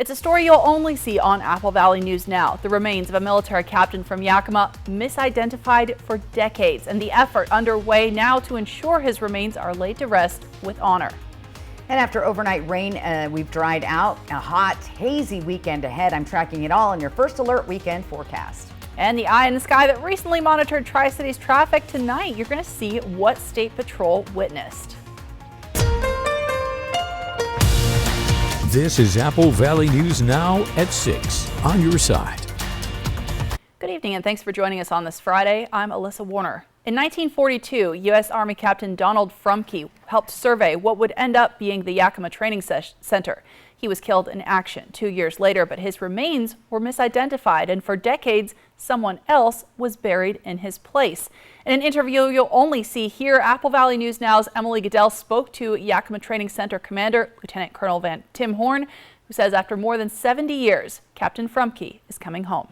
It's a story you'll only see on Apple Valley News Now. The remains of a military captain from Yakima misidentified for decades, and the effort underway now to ensure his remains are laid to rest with honor. And after overnight rain, we've dried out. A hot, hazy weekend ahead. I'm tracking it all in your First Alert weekend forecast. And the eye in the sky that recently monitored Tri-Cities traffic tonight, you're going to see what State Patrol witnessed. This is Apple Valley News Now at 6 on your side. Good evening and thanks for joining us on this Friday. I'm Alyssa Warner. In 1942, U.S. Army Captain Donald Frumke helped survey what would end up being the Yakima Training Center. He was killed in action 2 years later, but his remains were misidentified, and for decades, someone else was buried in his place. In an interview you'll only see here, Apple Valley News Now's Emily Goodell spoke to Yakima Training Center Commander Lieutenant Colonel Tim Horn, who says after more than 70 years, Captain Frumke is coming home.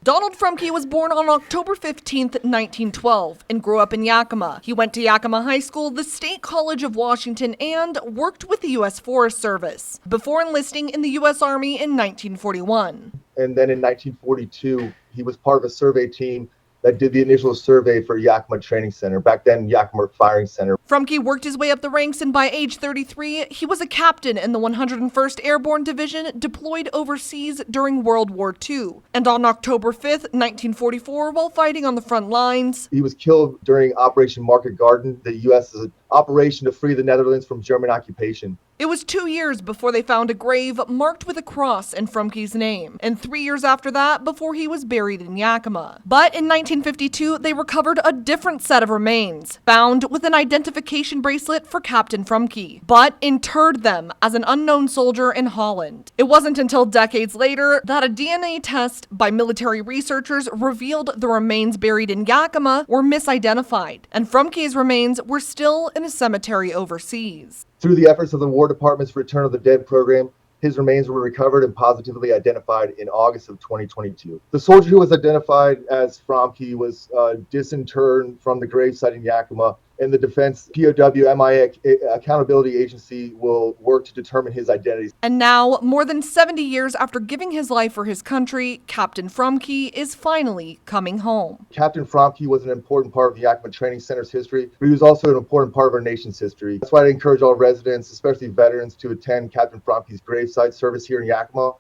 Donald Frumke was born on October 15, 1912, and grew up in Yakima. He went to Yakima High School, the State College of Washington, and worked with the U.S. Forest Service before enlisting in the U.S. Army in 1941. And then in 1942, he was part of a survey team that did the initial survey for Yakima Training Center, back then Yakima Firing Center. Frumke worked his way up the ranks, and by age 33, he was a captain in the 101st Airborne Division deployed overseas during World War II. And on October 5th, 1944, while fighting on the front lines, he was killed during Operation Market Garden, the U.S.'s operation to free the Netherlands from German occupation. It was 2 years before they found a grave marked with a cross in Frumke's name, and 3 years after that before he was buried in Yakima. But in 1952, they recovered a different set of remains, found with an identification bracelet for Captain Frumke, but interred them as an unknown soldier in Holland. It wasn't until decades later that a DNA test by military researchers revealed the remains buried in Yakima were misidentified, and Frumke's remains were still in a cemetery overseas. Through the efforts of the War Department's Return of the Dead program, his remains were recovered and positively identified in August of 2022. The soldier who was identified as Frumke was disinterred from the gravesite in Yakima, and the Defense POW MIA Accountability Agency will work to determine his identity. And now, more than 70 years after giving his life for his country, Captain Frumke is finally coming home. Captain Frumke was an important part of the Yakima Training Center's history, but he was also an important part of our nation's history. That's why I encourage all residents, especially veterans, to attend Captain Frumke's gravesite service here in Yakima,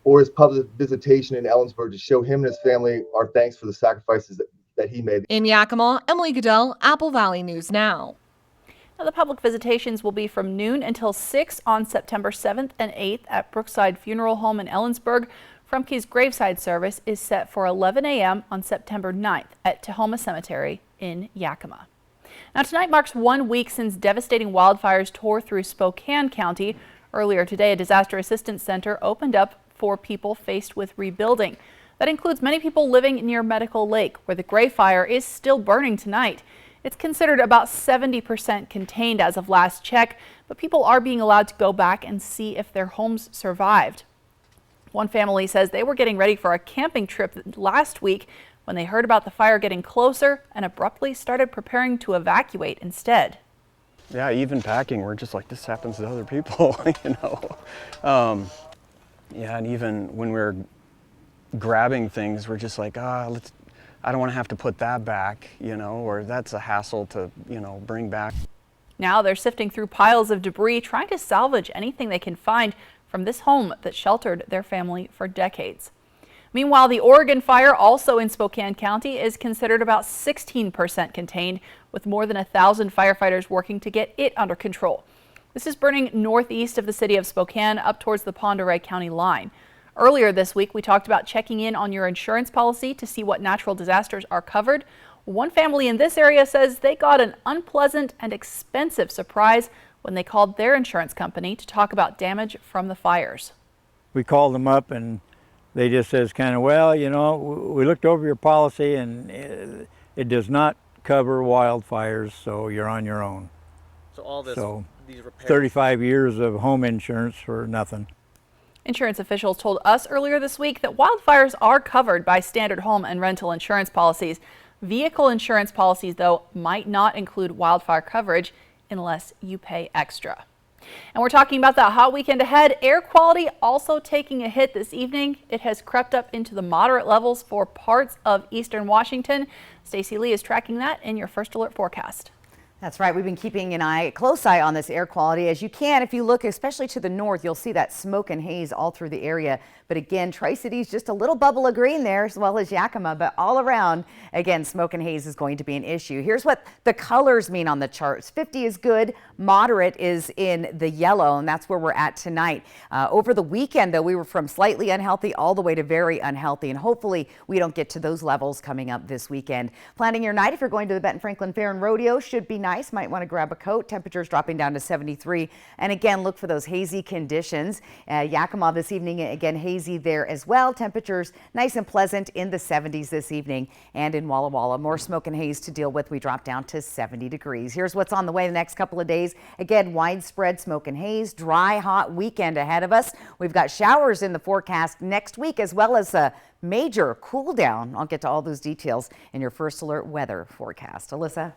or his public visitation in Ellensburg to show him and his family our thanks for the sacrifices that he made. In Yakima, Emily Goodell, Apple Valley News Now. Now, the public visitations will be from noon until 6 on September 7th and 8th at Brookside Funeral Home in Ellensburg. Frumke's graveside service is set for 11 a.m. on September 9th at Tahoma Cemetery in Yakima. Now, tonight marks 1 week since devastating wildfires tore through Spokane County. Earlier today, a disaster assistance center opened up for people faced with rebuilding. That includes many people living near Medical Lake, where the Gray Fire is still burning tonight. It's considered about 70% contained as of last check, but people are being allowed to go back and see if their homes survived. One family says they were getting ready for a camping trip last week when they heard about the fire getting closer and abruptly started preparing to evacuate instead. Yeah, even packing, we're just like, this happens to other people, you know. Yeah, and even when we're grabbing things, we're just like, I don't want to have to put that back, you know, or that's a hassle to, you know, bring back. Now they're sifting through piles of debris, trying to salvage anything they can find from this home that sheltered their family for decades. Meanwhile, the Oregon fire, also in Spokane County, is considered about 16% contained, with more than 1,000 firefighters working to get it under control. This is burning northeast of the city of Spokane, up towards the Pend Oreille County line. Earlier this week, we talked about checking in on your insurance policy to see what natural disasters are covered. One family in this area says they got an unpleasant and expensive surprise when they called their insurance company to talk about damage from the fires. We called them up and they just says kind of, well, you know, we looked over your policy and it does not cover wildfires, so you're on your own. So all this, these repairs. 35 years of home insurance for nothing. Insurance officials told us earlier this week that wildfires are covered by standard home and rental insurance policies. Vehicle insurance policies, though, might not include wildfire coverage unless you pay extra. And we're talking about that hot weekend ahead. Air quality also taking a hit this evening. It has crept up into the moderate levels for parts of eastern Washington. Stacey Lee is tracking that in your First Alert forecast. That's right. We've been keeping a close eye on this air quality. As you can, if you look especially to the north, you'll see that smoke and haze all through the area. But again, Tri-Cities, just a little bubble of green there, as well as Yakima, but all around, again, smoke and haze is going to be an issue. Here's what the colors mean on the charts. 50 is good, moderate is in the yellow, and that's where we're at tonight. Over the weekend, though, we were from slightly unhealthy all the way to very unhealthy, and hopefully we don't get to those levels coming up this weekend. Planning your night if you're going to the Benton Franklin Fair and Rodeo should be nice. Might want to grab a coat. Temperatures dropping down to 73, and again, look for those hazy conditions. Yakima this evening, again, hazy there as well. Temperatures nice and pleasant in the 70s this evening, and in Walla Walla, more smoke and haze to deal with. We drop down to 70 degrees. Here's what's on the way the next couple of days. Again, widespread smoke and haze, dry, hot weekend ahead of us. We've got showers in the forecast next week, as well as a major cool down. I'll get to all those details in your First Alert weather forecast. Alyssa.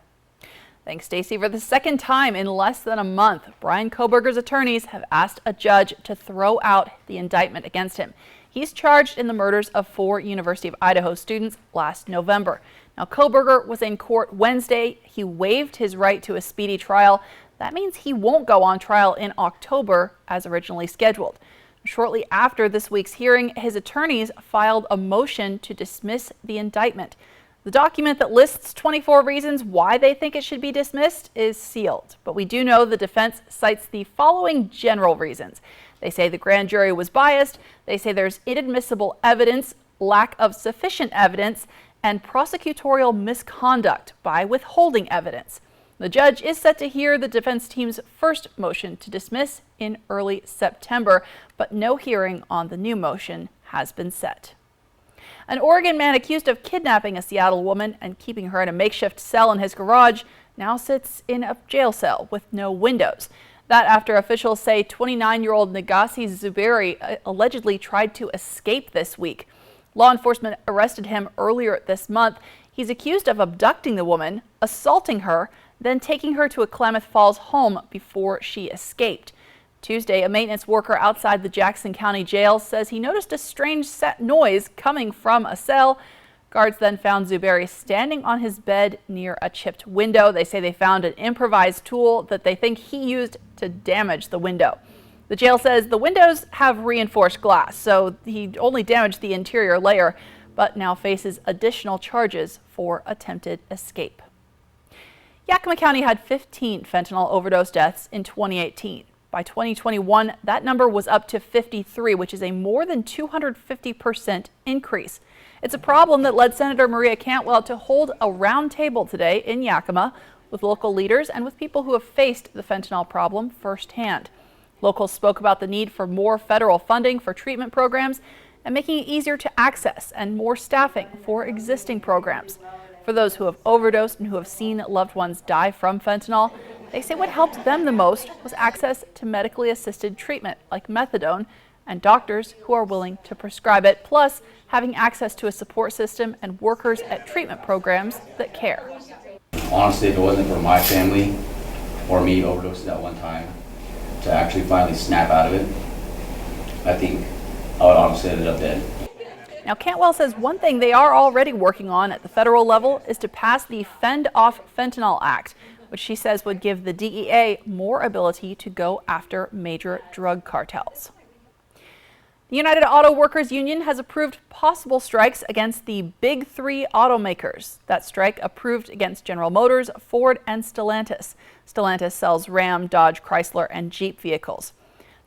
Thanks, Stacey. For the second time in less than a month, Bryan Kohberger's attorneys have asked a judge to throw out the indictment against him. He's charged in the murders of 4 University of Idaho students last November. Now, Kohberger was in court Wednesday. He waived his right to a speedy trial. That means he won't go on trial in October as originally scheduled. Shortly after this week's hearing, his attorneys filed a motion to dismiss the indictment. The document that lists 24 reasons why they think it should be dismissed is sealed, but we do know the defense cites the following general reasons. They say the grand jury was biased, they say there's inadmissible evidence, lack of sufficient evidence, and prosecutorial misconduct by withholding evidence. The judge is set to hear the defense team's first motion to dismiss in early September, but no hearing on the new motion has been set. An Oregon man accused of kidnapping a Seattle woman and keeping her in a makeshift cell in his garage now sits in a jail cell with no windows. That after officials say 29-year-old Nagasi Zuberi allegedly tried to escape this week. Law enforcement arrested him earlier this month. He's accused of abducting the woman, assaulting her, then taking her to a Klamath Falls home before she escaped. Tuesday, a maintenance worker outside the Jackson County Jail says he noticed a strange noise coming from a cell. Guards then found Zuberi standing on his bed near a chipped window. They say they found an improvised tool that they think he used to damage the window. The jail says the windows have reinforced glass, so he only damaged the interior layer, but now faces additional charges for attempted escape. Yakima County had 15 fentanyl overdose deaths in 2018. By 2021, that number was up to 53, which is a more than 250% increase. It's a problem that led Senator Maria Cantwell to hold a roundtable today in Yakima with local leaders and with people who have faced the fentanyl problem firsthand. Locals spoke about the need for more federal funding for treatment programs and making it easier to access and more staffing for existing programs. For those who have overdosed and who have seen loved ones die from fentanyl, they say what helped them the most was access to medically assisted treatment like methadone and doctors who are willing to prescribe it, plus having access to a support system and workers at treatment programs that care. Honestly, if it wasn't for my family or me overdosing at one time to actually finally snap out of it, I think I would honestly ended up dead. Now, Cantwell says one thing they are already working on at the federal level is to pass the Fend Off Fentanyl Act, which she says would give the DEA more ability to go after major drug cartels. The United Auto Workers Union has approved possible strikes against the big 3 automakers. That strike approved against General Motors, Ford, and Stellantis. Stellantis sells Ram, Dodge, Chrysler, and Jeep vehicles.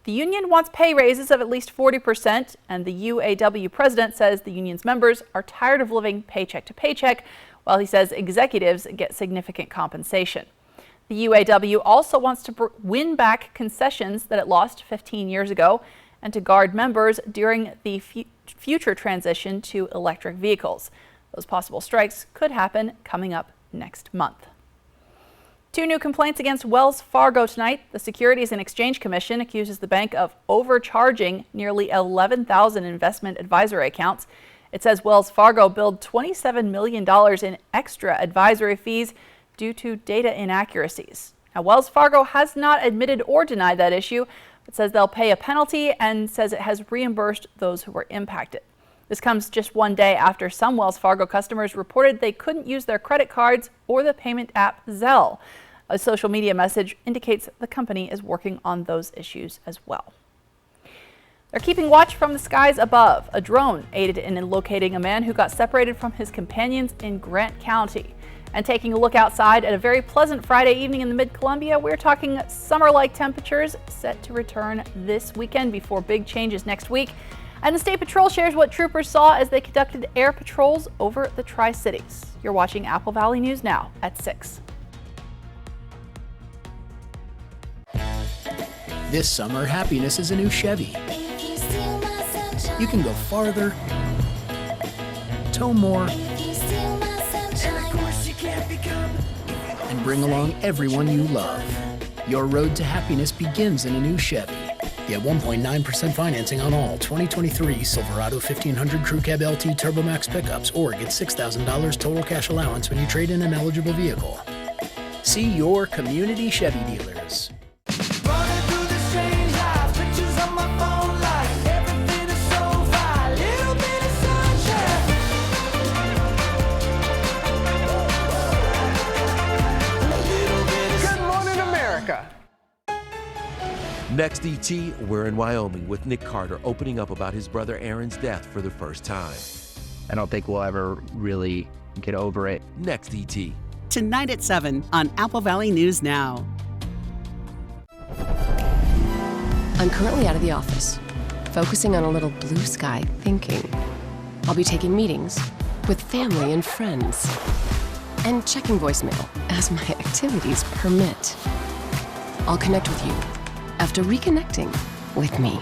The union wants pay raises of at least 40%, and the UAW president says the union's members are tired of living paycheck to paycheck, while he says executives get significant compensation. The UAW also wants to win back concessions that it lost 15 years ago and to guard members during the future transition to electric vehicles. Those possible strikes could happen coming up next month. 2 new complaints against Wells Fargo tonight. The Securities and Exchange Commission accuses the bank of overcharging nearly 11,000 investment advisory accounts. It says Wells Fargo billed $27 million in extra advisory fees due to data inaccuracies. Now, Wells Fargo has not admitted or denied that issue, but says they'll pay a penalty and says it has reimbursed those who were impacted. This comes just one day after some Wells Fargo customers reported they couldn't use their credit cards or the payment app Zelle. A social media message indicates the company is working on those issues as well. They're keeping watch from the skies above. A drone aided in locating a man who got separated from his companions in Grant County. And taking a look outside at a very pleasant Friday evening in the Mid-Columbia, we're talking summer-like temperatures set to return this weekend before big changes next week. And the State Patrol shares what troopers saw as they conducted air patrols over the Tri-Cities. You're watching Apple Valley News Now at 6. This summer, happiness is a new Chevy. You can go farther, tow more, and bring along everyone you love. Your road to happiness begins in a new Chevy. Get 1.9% financing on all 2023 Silverado 1500 Crew Cab LT Turbo Max pickups, or get $6,000 total cash allowance when you trade in an eligible vehicle. See your community Chevy dealers. Next ET, we're in Wyoming with Nick Carter opening up about his brother Aaron's death for the first time. I don't think we'll ever really get over it. Next ET. Tonight at 7 on Apple Valley News Now. I'm currently out of the office, focusing on a little blue sky thinking. I'll be taking meetings with family and friends and checking voicemail as my activities permit. I'll connect with you after reconnecting with me.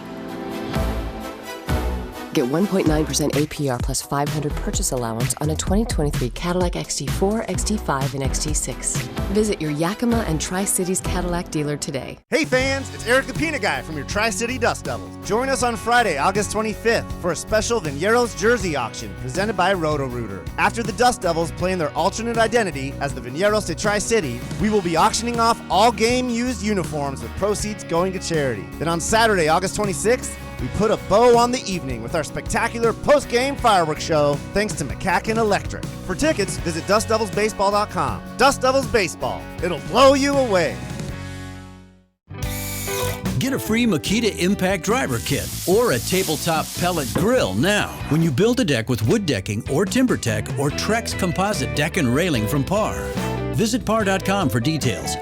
Get 1.9% APR plus $500 purchase allowance on a 2023 Cadillac XT4, XT5, and XT6. Visit your Yakima and Tri-Cities Cadillac dealer today. Hey fans, it's Eric the Peanut Guy from your Tri-City Dust Devils. Join us on Friday, August 25th for a special Vineros jersey auction presented by Roto-Rooter. After the Dust Devils play in their alternate identity as the Vineros de Tri-City, we will be auctioning off all game-used uniforms with proceeds going to charity. Then on Saturday, August 26th, we put a bow on the evening with our spectacular post-game fireworks show thanks to McCacken Electric. For tickets, visit DustDevilsBaseball.com. Dust Devils Baseball. It'll blow you away. Get a free Makita Impact Driver Kit or a tabletop pellet grill now when you build a deck with wood decking or TimberTech or Trex composite deck and railing from Par. Visit par.com for details.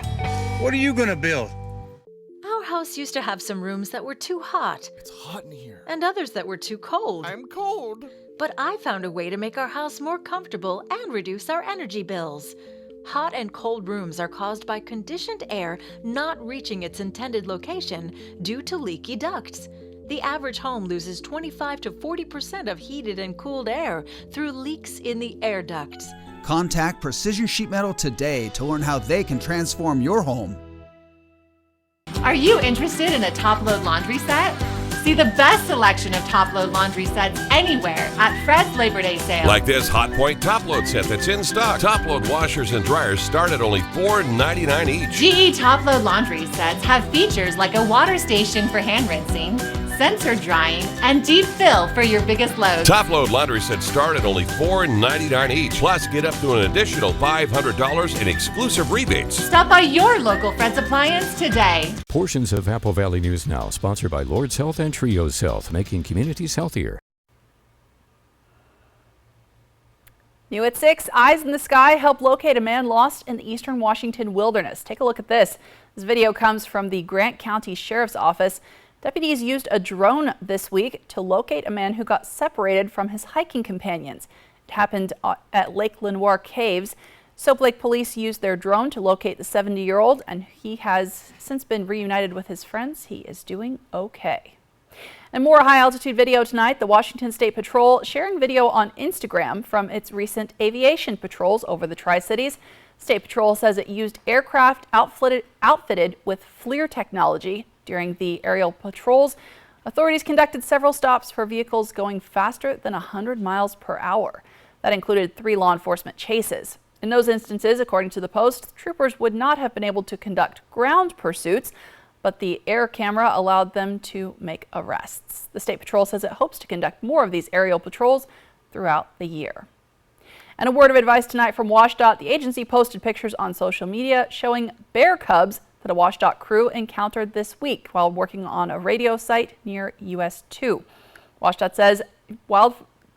What are you going to build? Our house used to have some rooms that were too hot. It's hot in here. And others that were too cold. I'm cold. But I found a way to make our house more comfortable and reduce our energy bills. Hot and cold rooms are caused by conditioned air not reaching its intended location due to leaky ducts. The average home loses 25 to 40% of heated and cooled air through leaks in the air ducts. Contact Precision Sheet Metal today to learn how they can transform your home. Are you interested in a top-load laundry set? See the best selection of top-load laundry sets anywhere at Fred's Labor Day sale. Like this Hot Point top-load set that's in stock. Top-load washers and dryers start at only $4.99 each. GE top-load laundry sets have features like a water station for hand rinsing, sensor drying, and deep fill for your biggest loads. Top-load laundry sets start at only $4.99 each. Plus, get up to an additional $500 in exclusive rebates. Stop by your local Fred's Appliance today. Portions of Apple Valley News Now, sponsored by Lord's Health and Trios Health, making communities healthier. New at 6, eyes in the sky help locate a man lost in the eastern Washington wilderness. Take a look at this. This video comes from the Grant County Sheriff's Office. Deputies used a drone this week to locate a man who got separated from his hiking companions. It happened at Lake Lenoir Caves. Soap Lake police used their drone to locate the 70-year-old, and he has since been reunited with his friends. He is doing okay. And more high-altitude video tonight. The Washington State Patrol sharing video on Instagram from its recent aviation patrols over the Tri-Cities. State Patrol says it used aircraft outfitted with FLIR technology during the aerial patrols. Authorities conducted several stops for vehicles going faster than 100 miles per hour. That included 3 law enforcement chases. In those instances, according to the Post, troopers would not have been able to conduct ground pursuits, but the air camera allowed them to make arrests. The State Patrol says it hopes to conduct more of these aerial patrols throughout the year. And a word of advice tonight from WSDOT. The agency posted pictures on social media showing bear cubs that a WSDOT crew encountered this week while working on a radio site near US 2. WSDOT says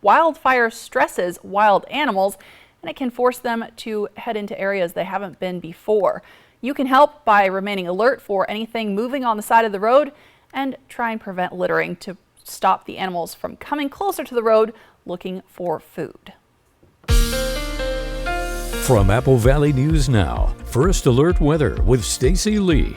wildfire stresses wild animals, and it can force them to head into areas they haven't been before. You can help by remaining alert for anything moving on the side of the road and try and prevent littering to stop the animals from coming closer to the road looking for food. From Apple Valley News Now, First Alert Weather with Stacy Lee.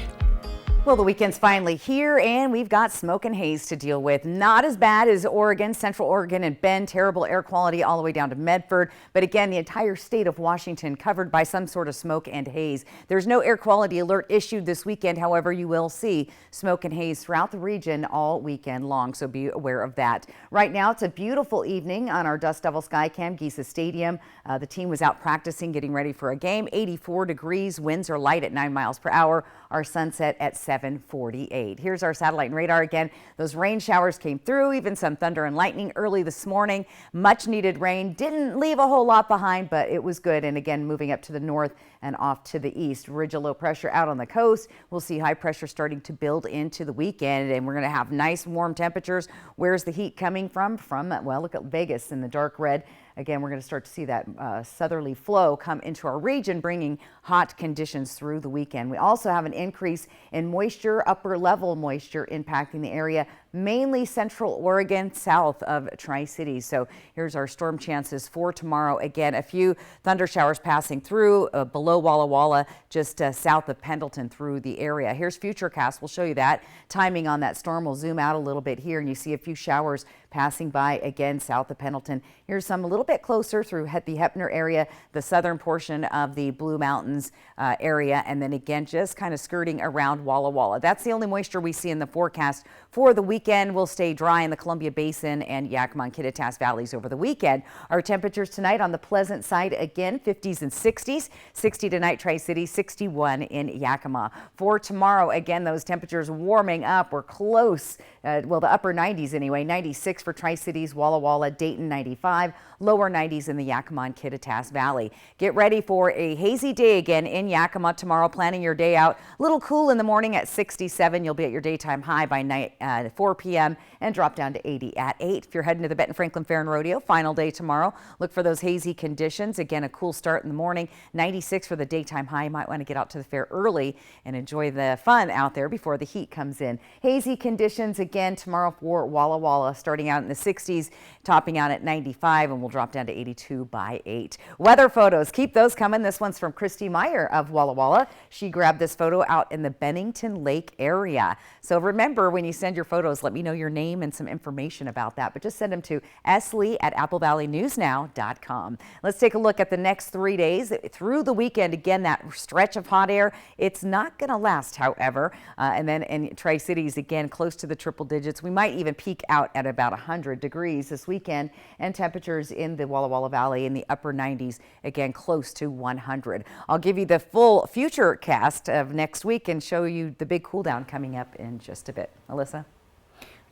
Well, the weekend's finally here, and we've got smoke and haze to deal with. Not as bad as Oregon, Central Oregon, and Bend. Terrible air quality all the way down to Medford. But again, the entire state of Washington covered by some sort of smoke and haze. There's no air quality alert issued this weekend. However, you will see smoke and haze throughout the region all weekend long, so be aware of that. Right now, it's a beautiful evening on our Dust Devil Skycam, Giza Stadium. The team was out practicing, getting ready for a game. 84 degrees, winds are light at 9 miles per hour. Our sunset at 7:48. Here's our satellite and radar again. Those rain showers came through, even some thunder and lightning early this morning. Much needed rain. Didn't leave a whole lot behind, but it was good. And again, moving up to the north and off to the east. Ridge of low pressure out on the coast. We'll see high pressure starting to build into the weekend, and we're going to have nice warm temperatures. Where's the heat coming from? Well, look at Vegas in the dark red. Again, we're going to start to see that southerly flow come into our region, bringing hot conditions through the weekend. We also have an increase in moisture, upper level moisture impacting the area, mainly central Oregon, south of Tri-Cities. So here's our storm chances for tomorrow. Again, a few thunder showers passing through below Walla Walla, just south of Pendleton through the area. Here's Futurecast. We'll show you that timing on that storm. We'll zoom out a little bit here, and you see a few showers passing by again south of Pendleton. Here's some a little bit closer through the Heppner area, the southern portion of the Blue Mountains area, and then again just kind of skirting around Walla Walla. That's the only moisture we see in the forecast for the weekend. We'll stay dry in the Columbia Basin and Yakima and Kittitas valleys over the weekend. Our temperatures tonight on the pleasant side again, 50s and 60s. 60 tonight, Tri-Cities, 61 in Yakima. For tomorrow, again, those temperatures warming up. We're close, well, the upper 90s anyway. 96 for Tri-Cities, Walla Walla, Dayton 95, lower 90s in the Yakima and Kittitas Valley. Get ready for a hazy day again in Yakima tomorrow. Planning your day out. A little cool in the morning at 67. You'll be at your daytime high by night 4 p.m. and drop down to 80 at 8. If you're heading to the Benton Franklin Fair and Rodeo, final day tomorrow. Look for those hazy conditions. Again, a cool start in the morning. 96 for the daytime high. You might want to get out to the fair early and enjoy the fun out there before the heat comes in. Hazy conditions again tomorrow for Walla Walla, starting out in the 60s, topping out at 95, and we'll drop down to 82 by 8. Weather photos, keep those coming. This one's from Christy Meyer of Walla Walla. She grabbed this photo out in the Bennington Lake area. So remember, when you send your photos, let me know your name and some information about that, but just send them to slee@applevalley.newsnow.com. Let's take a look at the next 3 days through the weekend. Again, that stretch of hot air, it's not going to last, however, and then in Tri-Cities, again, close to the triple digits. We might even peak out at about 100 degrees this weekend, and temperatures in the Walla Walla Valley in the upper 90s, again, close to 100. I'll give you the full future cast of next week and show you the big cool down coming up in just a bit. Alyssa?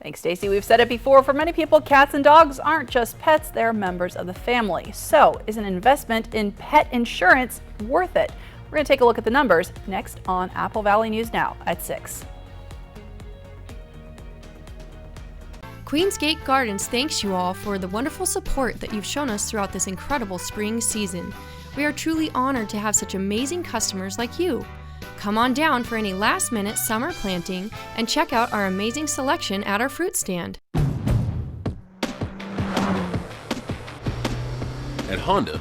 Thanks, Stacey. We've said it before, for many people, cats and dogs aren't just pets, they're members of the family. So is an investment in pet insurance worth it? We're going to take a look at the numbers next on Apple Valley News Now at 6. Queensgate Gardens thanks you all for the wonderful support that you've shown us throughout this incredible spring season. We are truly honored to have such amazing customers like you. Come on down for any last-minute summer planting and check out our amazing selection at our fruit stand. At Honda,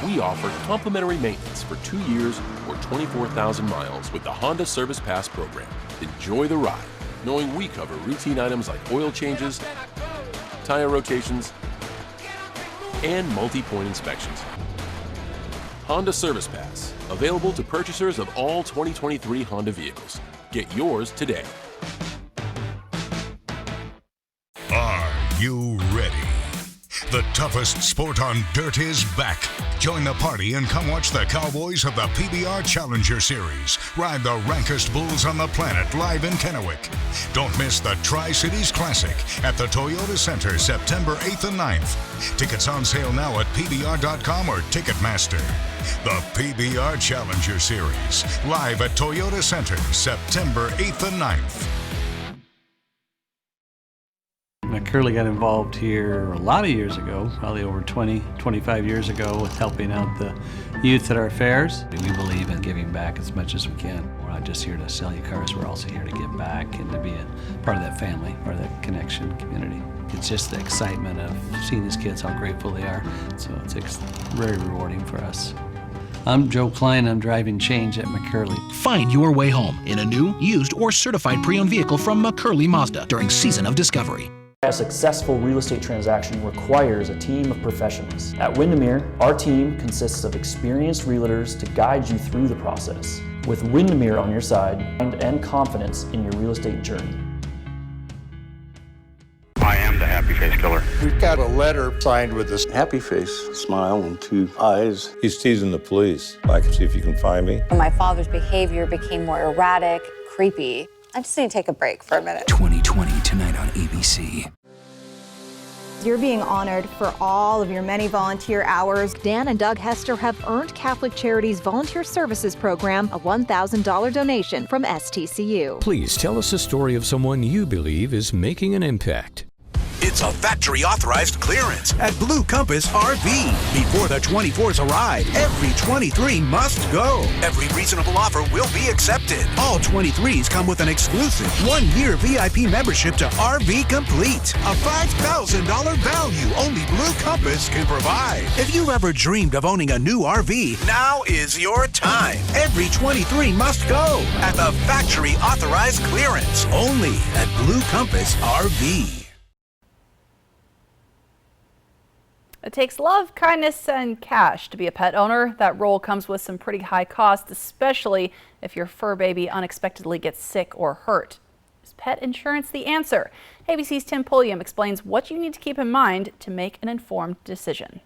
we offer complimentary maintenance for 2 years or 24,000 miles with the Honda Service Pass program. Enjoy the ride, knowing we cover routine items like oil changes, tire rotations, and multi-point inspections. Honda Service Pass, available to purchasers of all 2023 Honda vehicles. Get yours today. Are you ready? The toughest sport on dirt is back. Join the party and come watch the Cowboys of the PBR Challenger Series ride the rankest bulls on the planet live in Kennewick. Don't miss the Tri-Cities Classic at the Toyota Center September 8th and 9th. Tickets on sale now at PBR.com or Ticketmaster. The PBR Challenger Series live at Toyota Center September 8th and 9th. McCurley got involved here a lot of years ago, probably over 20, 25 years ago, with helping out the youth at our fairs. We believe in giving back as much as we can. We're not just here to sell you cars, we're also here to give back and to be a part of that family, part of that connection community. It's just the excitement of seeing these kids, how grateful they are. So it's very rewarding for us. I'm Joe Klein. I'm driving change at McCurley. Find your way home in a new, used, or certified pre-owned vehicle from McCurley Mazda during Season of Discovery. A successful real estate transaction requires a team of professionals. At Windermere, our team consists of experienced realtors to guide you through the process. With Windermere on your side and confidence in your real estate journey. I am the happy face killer. We've got a letter signed with this happy face smile and 2 eyes. He's teasing the police. I can see if you can find me. My father's behavior became more erratic, creepy. I just need to take a break for a minute. 2020 tonight on ABC. You're being honored for all of your many volunteer hours. Dan and Doug Hester have earned Catholic Charities Volunteer Services Program a $1,000 donation from STCU. Please tell us a story of someone you believe is making an impact. It's a factory-authorized clearance at Blue Compass RV. Before the 24s arrive, every 23 must go. Every reasonable offer will be accepted. All 23s come with an exclusive 1-year VIP membership to RV Complete. A $5,000 value only Blue Compass can provide. If you've ever dreamed of owning a new RV, now is your time. Every 23 must go at the factory-authorized clearance. Only at Blue Compass RV. It takes love, kindness, and cash to be a pet owner. That role comes with some pretty high costs, especially if your fur baby unexpectedly gets sick or hurt. Is pet insurance the answer? ABC's Tim Pulliam explains what you need to keep in mind to make an informed decision.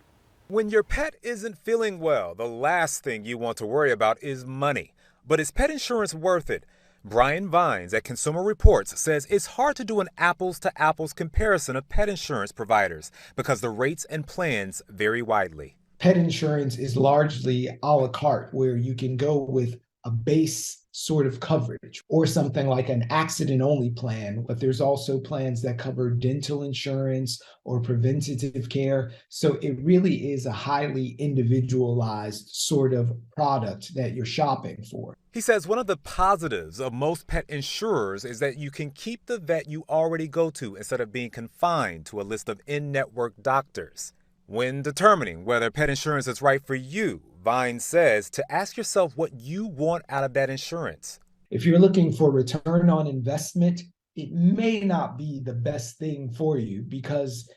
When your pet isn't feeling well, the last thing you want to worry about is money. But is pet insurance worth it? Brian Vines at Consumer Reports says it's hard to do an apples-to-apples comparison of pet insurance providers because the rates and plans vary widely. Pet insurance is largely a la carte, where you can go with a base sort of coverage or something like an accident-only plan, but there's also plans that cover dental insurance or preventative care. So it really is a highly individualized sort of product that you're shopping for. He says one of the positives of most pet insurers is that you can keep the vet you already go to instead of being confined to a list of in-network doctors. When determining whether pet insurance is right for you, Vine says to ask yourself what you want out of that insurance. If you're looking for return on investment, it may not be the best thing for you because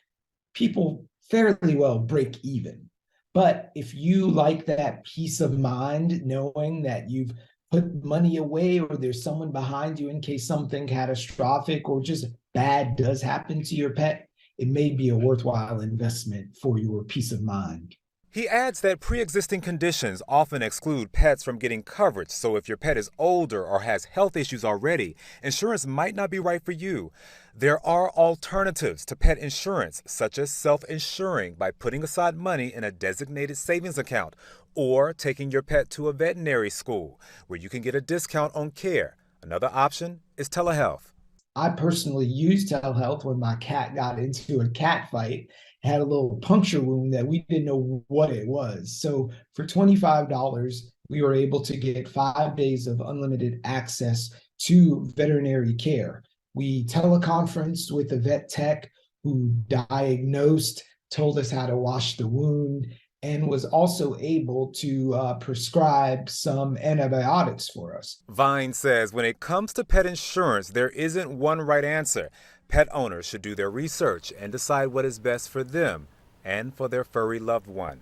people fairly well break even. But if you like that peace of mind, knowing that you've put money away or there's someone behind you in case something catastrophic or just bad does happen to your pet, it may be a worthwhile investment for your peace of mind. He adds that pre-existing conditions often exclude pets from getting coverage, so if your pet is older or has health issues already, insurance might not be right for you. There are alternatives to pet insurance, such as self-insuring by putting aside money in a designated savings account or taking your pet to a veterinary school where you can get a discount on care. Another option is telehealth. I personally used telehealth when my cat got into a cat fight, had a little puncture wound that we didn't know what it was. So for $25, we were able to get 5 days of unlimited access to veterinary care. We teleconferenced with a vet tech who diagnosed, told us how to wash the wound, and was also able to prescribe some antibiotics for us. Vine says when it comes to pet insurance, there isn't one right answer. Pet owners should do their research and decide what is best for them and for their furry loved one.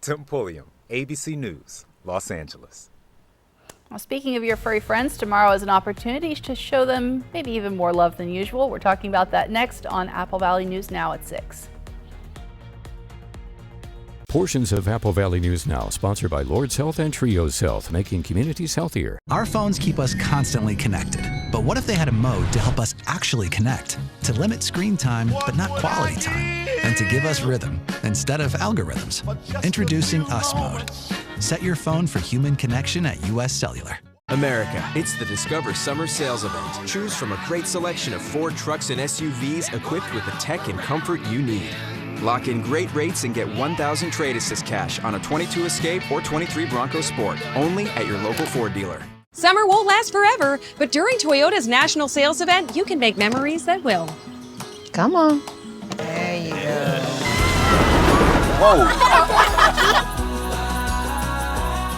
Tim Pulliam, ABC News, Los Angeles. Well, speaking of your furry friends, tomorrow is an opportunity to show them maybe even more love than usual. We're talking about that next on Apple Valley News Now at 6. Portions of Apple Valley News Now, sponsored by Lord's Health and Trios Health, making communities healthier. Our phones keep us constantly connected. But what if they had a mode to help us actually connect? To limit screen time, but not quality time. And to give us rhythm instead of algorithms. Introducing Us Mode. Set your phone for human connection at US Cellular. America, it's the Discover Summer Sales Event. Choose from a great selection of Ford trucks and SUVs equipped with the tech and comfort you need. Lock in great rates and get $1,000 trade assist cash on a 22 Escape or 23 Bronco Sport, only at your local Ford dealer. Summer won't last forever, but during Toyota's national sales event, you can make memories that will. Come on. There you go. Whoa!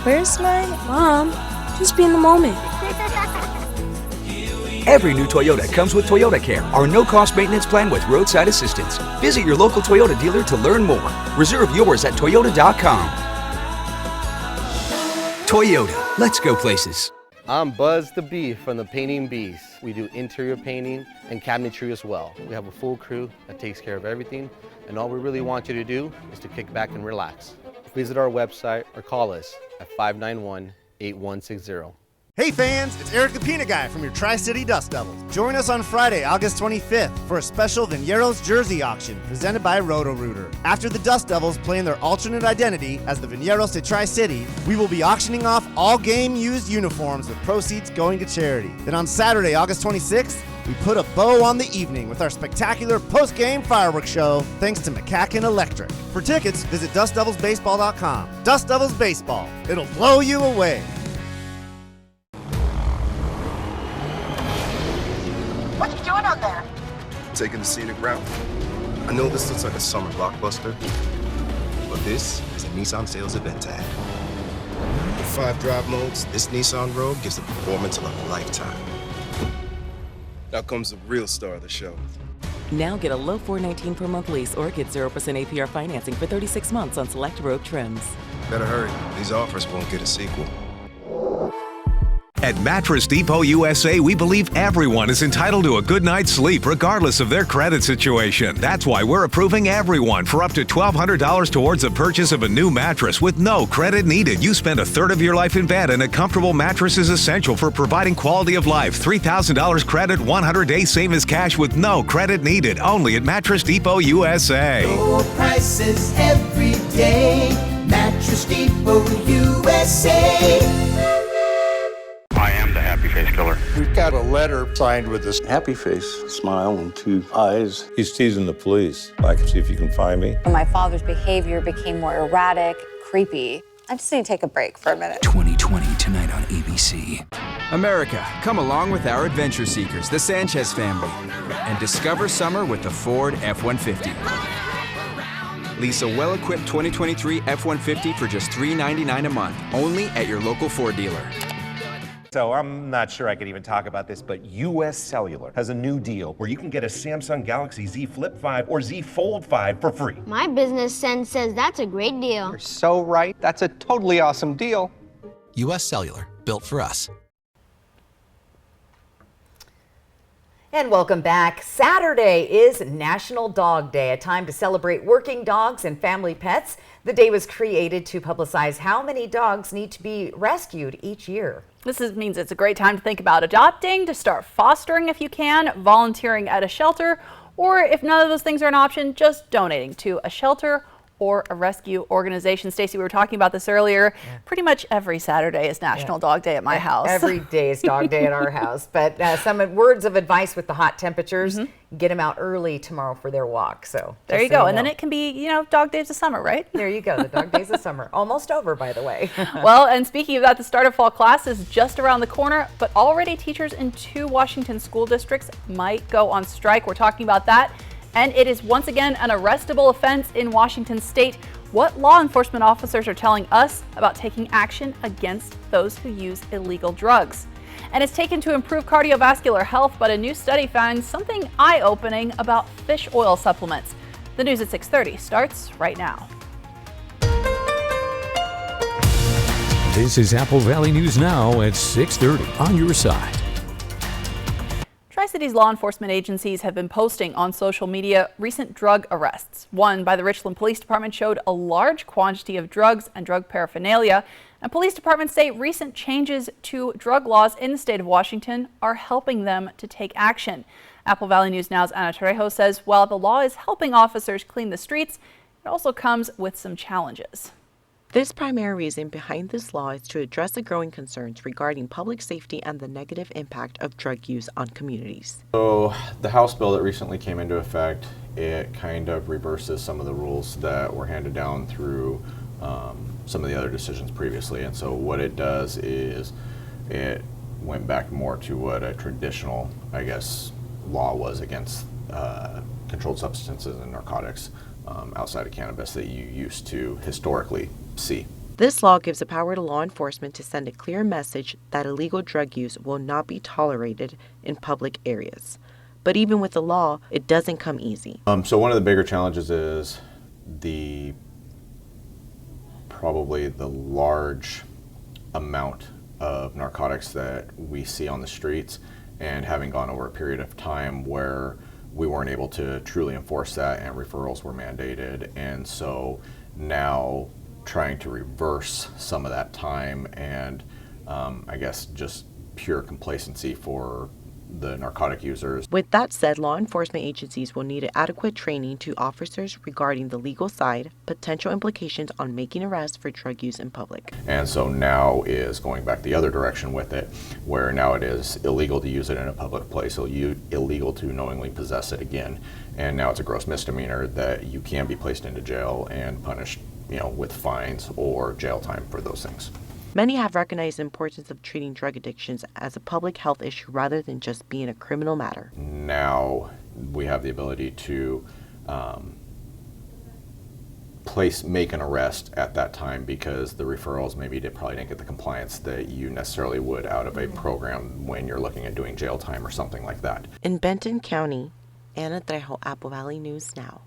Where's my Mom, just be in the moment. Every new Toyota comes with Toyota Care, our no-cost maintenance plan with roadside assistance. Visit your local Toyota dealer to learn more. Reserve yours at toyota.com. Toyota, let's go places. I'm Buzz the Bee from the Painting Bees. We do interior painting and cabinetry as well. We have a full crew that takes care of everything, and all we really want you to do is to kick back and relax. Visit our website or call us at 591-8160. Hey fans, it's Eric the Peanut Guy from your Tri-City Dust Devils. Join us on Friday, August 25th for a special Viñeros jersey auction presented by Roto-Rooter. After the Dust Devils play in their alternate identity as the Viñeros de Tri-City, we will be auctioning off all game-used uniforms with proceeds going to charity. Then on Saturday, August 26th, we put a bow on the evening with our spectacular post-game fireworks show thanks to McCacken Electric. For tickets, visit DustDevilsBaseball.com. Dust Devils Baseball. It'll blow you away. What you doing out there? Taking the scenic route. I know this looks like a summer blockbuster, but this is a Nissan sales event tag. With 5 drive modes, this Nissan Rogue gives the performance of a lifetime. Now comes the real star of the show. Now get a low $419 per month lease or get 0% APR financing for 36 months on select Rogue trims. Better hurry. These offers won't get a sequel. At Mattress Depot USA, we believe everyone is entitled to a good night's sleep regardless of their credit situation. That's why we're approving everyone for up to $1,200 towards the purchase of a new mattress with no credit needed. You spend a third of your life in bed, and a comfortable mattress is essential for providing quality of life. $3,000 credit, 100-day savings cash with no credit needed. Only at Mattress Depot USA. Low prices every day. Mattress Depot USA. I am the happy face killer. We've got a letter signed with this happy face, smile, and 2 eyes. He's teasing the police. I can see if you can find me. My father's behavior became more erratic, creepy. I just need to take a break for a minute. 2020 tonight on ABC. America, come along with our adventure seekers, the Sanchez family, and discover summer with the Ford F-150. Lease a well-equipped 2023 F-150 for just $399 a month, only at your local Ford dealer. So I'm not sure I could even talk about this, but US Cellular has a new deal where you can get a Samsung Galaxy Z Flip 5 or Z Fold 5 for free. My business sense says that's a great deal. You're so right. That's a totally awesome deal. US Cellular, built for us. And welcome back. Saturday is National Dog Day, a time to celebrate working dogs and family pets. The day was created to publicize how many dogs need to be rescued each year. This means it's a great time to think about adopting, to start fostering if you can, volunteering at a shelter, or if none of those things are an option, just donating to a shelter or a rescue organization. Stacey, we were talking about this earlier. Yeah. Pretty much every Saturday is National Dog Day at my house. Every day is Dog Day at our house. But some words of advice with the hot temperatures, get them out early tomorrow for their walk. So there you go. And then it can be, Dog Days of Summer, right? There you go. The Dog Days of Summer. Almost over, by the way. Well, and speaking of that, the start of fall class is just around the corner, but already teachers in 2 Washington school districts might go on strike. We're talking about that. And it is once again an arrestable offense in Washington state. What law enforcement officers are telling us about taking action against those who use illegal drugs. And it's taken to improve cardiovascular health, but a new study finds something eye-opening about fish oil supplements. The news at 6:30 starts right now. This is Apple Valley News Now at 6:30 on your side. Tri-City Tri-Cities law enforcement agencies have been posting on social media recent drug arrests. One by the Richland Police Department showed a large quantity of drugs and drug paraphernalia. And police departments say recent changes to drug laws in the state of Washington are helping them to take action. Apple Valley News Now's Ana Trejo says while the law is helping officers clean the streets, it also comes with some challenges. This primary reason behind this law is to address the growing concerns regarding public safety and the negative impact of drug use on communities. So the House bill that recently came into effect, it kind of reverses some of the rules that were handed down through some of the other decisions previously. And so what it does is it went back more to what a traditional, I guess, law was against controlled substances and narcotics outside of cannabis that you used to historically see. This law gives the power to law enforcement to send a clear message that illegal drug use will not be tolerated in public areas. But even with the law, it doesn't come easy. So one of the bigger challenges is probably the large amount of narcotics that we see on the streets, and having gone over a period of time where we weren't able to truly enforce that and referrals were mandated. And so now trying to reverse some of that time and I guess just pure complacency for the narcotic users. With that said, law enforcement agencies will need adequate training to officers regarding the legal side, potential implications on making arrests for drug use in public. And so now is going back the other direction with it, where now it is illegal to use it in a public place, so illegal to knowingly possess it again. And now it's a gross misdemeanor that you can be placed into jail and punished, with fines or jail time for those things. Many have recognized the importance of treating drug addictions as a public health issue rather than just being a criminal matter. Now we have the ability to make an arrest at that time because the referrals maybe probably didn't get the compliance that you necessarily would out of a program when you're looking at doing jail time or something like that. In Benton County, Ana Trejo, Apple Valley News Now.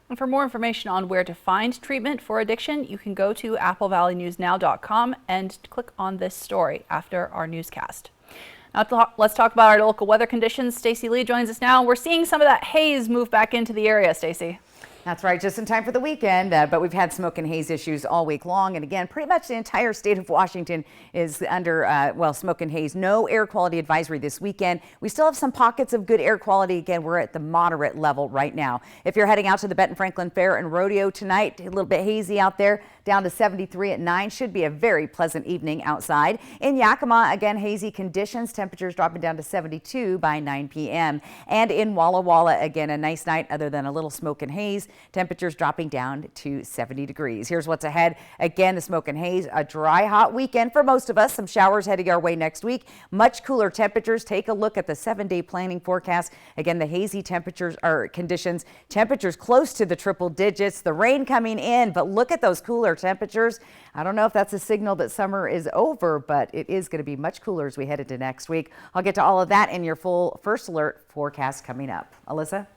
And for more information on where to find treatment for addiction, you can go to applevalleynewsnow.com and click on this story after our newscast. Now let's talk about our local weather conditions. Stacey Lee joins us now. We're seeing some of that haze move back into the area, Stacey. That's right, just in time for the weekend, but we've had smoke and haze issues all week long. And again, pretty much the entire state of Washington is under, smoke and haze. No air quality advisory this weekend. We still have some pockets of good air quality. Again, we're at the moderate level right now. If you're heading out to the Benton Franklin Fair and Rodeo tonight, a little bit hazy out there, down to 73 at 9. Should be a very pleasant evening outside. In Yakima, again, hazy conditions. Temperatures dropping down to 72 by 9 p.m. And in Walla Walla, again, a nice night other than a little smoke and haze. Temperatures dropping down to 70 degrees. Here's what's ahead. Again, the smoke and haze, a dry, hot weekend for most of us. Some showers heading our way next week. Much cooler temperatures. Take a look at the 7-day planning forecast. Again, the hazy temperatures or conditions. Temperatures close to the triple digits. The rain coming in, but look at those cooler temperatures. I don't know if that's a signal that summer is over, but it is going to be much cooler as we head into next week. I'll get to all of that in your full First Alert forecast coming up. Alyssa?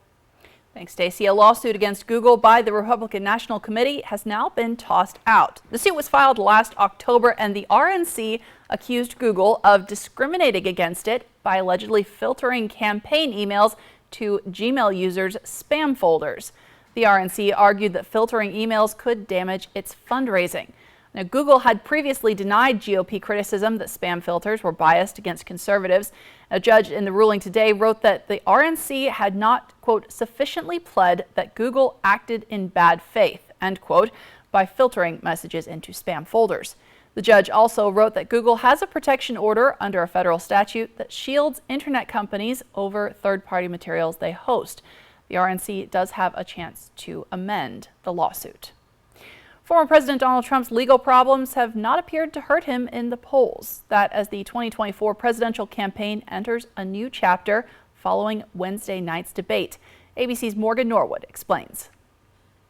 Thanks, Stacey. A lawsuit against Google by the Republican National Committee has now been tossed out. The suit was filed last October, and the RNC accused Google of discriminating against it by allegedly filtering campaign emails to Gmail users' spam folders. The RNC argued that filtering emails could damage its fundraising. Now, Google had previously denied GOP criticism that spam filters were biased against conservatives. A judge in the ruling today wrote that the RNC had not, quote, sufficiently pled that Google acted in bad faith, end quote, by filtering messages into spam folders. The judge also wrote that Google has a protection order under a federal statute that shields internet companies over third-party materials they host. The RNC does have a chance to amend the lawsuit. Former President Donald Trump's legal problems have not appeared to hurt him in the polls. That as the 2024 presidential campaign enters a new chapter following Wednesday night's debate. ABC's Morgan Norwood explains.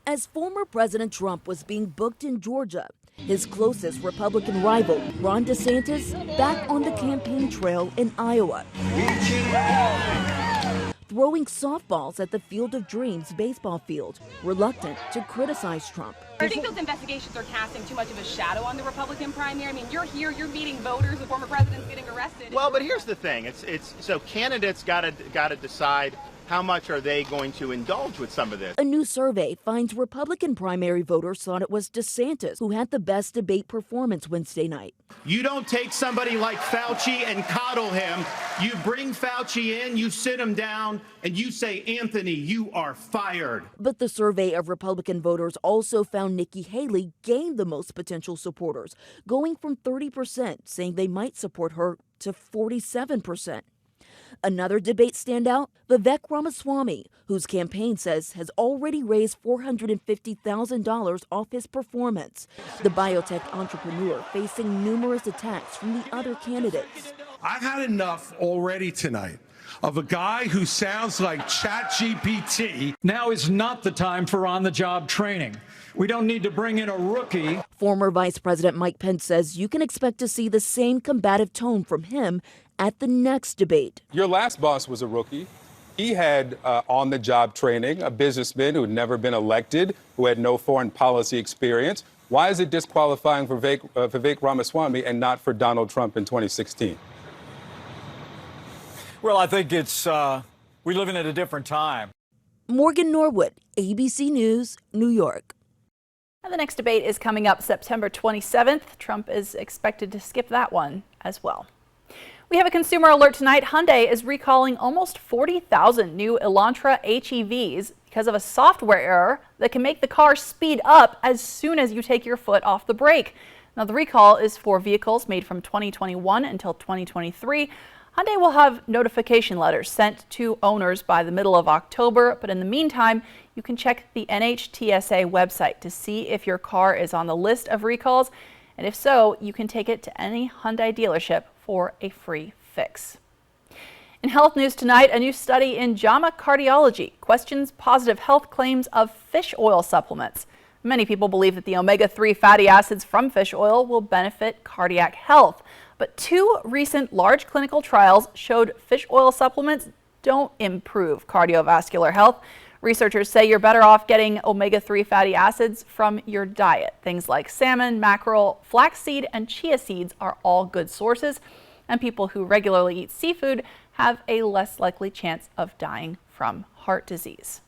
As former President Trump was being booked in Georgia, his closest Republican rival, Ron DeSantis, back on the campaign trail in Iowa. throwing softballs at the Field of Dreams baseball field, reluctant to criticize Trump. I think those investigations are casting too much of a shadow on the Republican primary. I mean, you're here, you're meeting voters, the former president's getting arrested. Well, but here's the thing. It's so candidates got to decide how much are they going to indulge with some of this. A new survey finds Republican primary voters thought it was DeSantis who had the best debate performance Wednesday night. You don't take somebody like Fauci and coddle him. You bring Fauci in, you sit him down, and you say, Anthony, you are fired. But the survey of Republican voters also found Nikki Haley gained the most potential supporters, going from 30% saying they might support her to 47%. Another debate standout, Vivek Ramaswamy, whose campaign says has already raised $450,000 off his performance. The biotech entrepreneur facing numerous attacks from the other candidates. I've had enough already tonight of a guy who sounds like ChatGPT. Now is not the time for on-the-job training. We don't need to bring in a rookie. Former Vice President Mike Pence says you can expect to see the same combative tone from him at the next debate. Your last boss was a rookie. He had on-the-job training, a businessman who had never been elected, who had no foreign policy experience. Why is it disqualifying for Vivek Ramaswamy and not for Donald Trump in 2016? Well, I think it's, we live in at a different time. Morgan Norwood, ABC News, New York. And the next debate is coming up September 27th. Trump is expected to skip that one as well. We have a consumer alert tonight. Hyundai is recalling almost 40,000 new Elantra HEVs because of a software error that can make the car speed up as soon as you take your foot off the brake. Now, the recall is for vehicles made from 2021 until 2023. Hyundai will have notification letters sent to owners by the middle of October, but in the meantime, you can check the NHTSA website to see if your car is on the list of recalls, and if so, you can take it to any Hyundai dealership for a free fix. In health news tonight, a new study in JAMA Cardiology questions positive health claims of fish oil supplements. Many people believe that the omega-3 fatty acids from fish oil will benefit cardiac health. But two recent large clinical trials showed fish oil supplements don't improve cardiovascular health. Researchers say you're better off getting omega-3 fatty acids from your diet. Things like salmon, mackerel, flaxseed, and chia seeds are all good sources. And people who regularly eat seafood have a less likely chance of dying from heart disease.